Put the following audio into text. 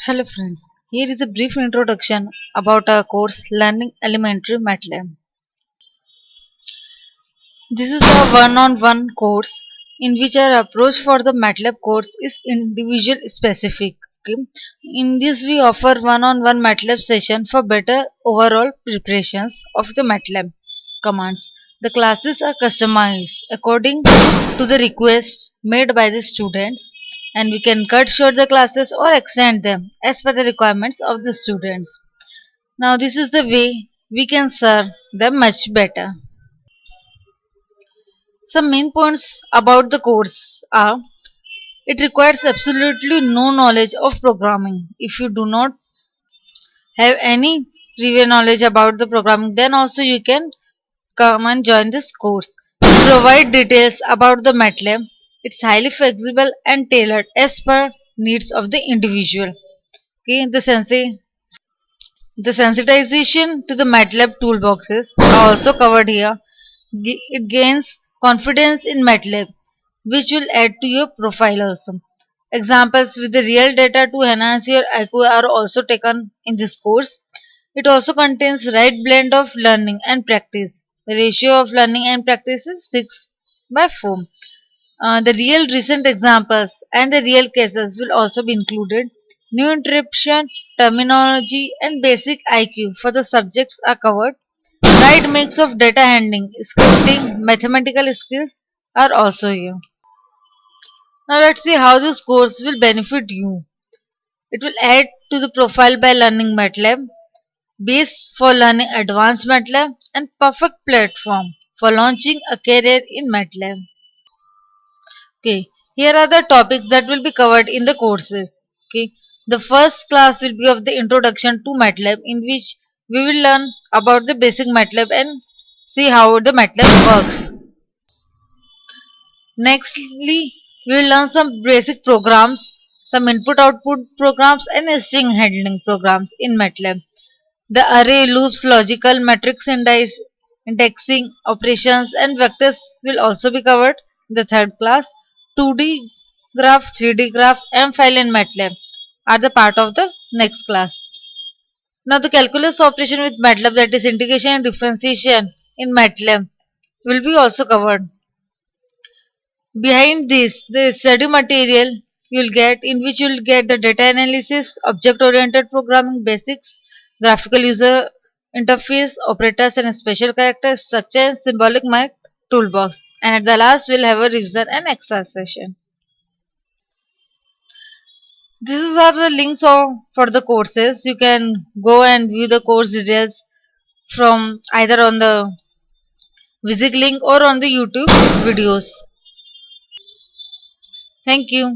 Hello friends, here is a brief introduction about our course Learning Elementary MATLAB. This is a one-on-one course in which our approach for the MATLAB course is individual specific. Okay? In this we offer one-on-one MATLAB session for better overall preparations of the MATLAB commands. The classes are customized according to the requests made by the students, and we can cut short the classes or extend them as per the requirements of the students. Now this is the way we can serve them much better. Some main points about the course are: it requires absolutely no knowledge of programming. If you do not have any previous knowledge about the programming, then also you can come and join this course. We provide details about the MATLAB. It's highly flexible and tailored as per needs of the individual. Okay, the sensitization to the MATLAB toolboxes are also covered here. It gains confidence in MATLAB, which will add to your profile also. Examples with the real data to enhance your IQ are also taken in this course. It also contains right blend of learning and practice. The ratio of learning and practice is 6:4. The real recent examples and the real cases will also be included. New interruption, terminology, and basic IQ for the subjects are covered. Right mix of data handling, scripting, mathematical skills are also here. Now let's see how this course will benefit you. It will add to the profile by learning MATLAB, base for learning advanced MATLAB, and perfect platform for launching a career in MATLAB. Okay, here are the topics that will be covered in the courses. Okay, the first class will be of the introduction to MATLAB, in which we will learn about the basic MATLAB and see how the MATLAB works. Nextly, we will learn some basic programs, some input-output programs and string handling programs in MATLAB. The array, loops, logical, matrix indexing, operations and vectors will also be covered in the third class. 2D graph, 3D graph and file in MATLAB are the part of the next class. Now the calculus operation with MATLAB, that is integration and differentiation in MATLAB, will be also covered. Behind this, the study material you will get, in which you will get the data analysis, object-oriented programming basics, graphical user interface, operators and special characters, structure and symbolic math toolbox. And at the last, we'll have a revision and exercise session. These are the links for the courses. You can go and view the course details from either on the Visig link or on the YouTube videos. Thank you.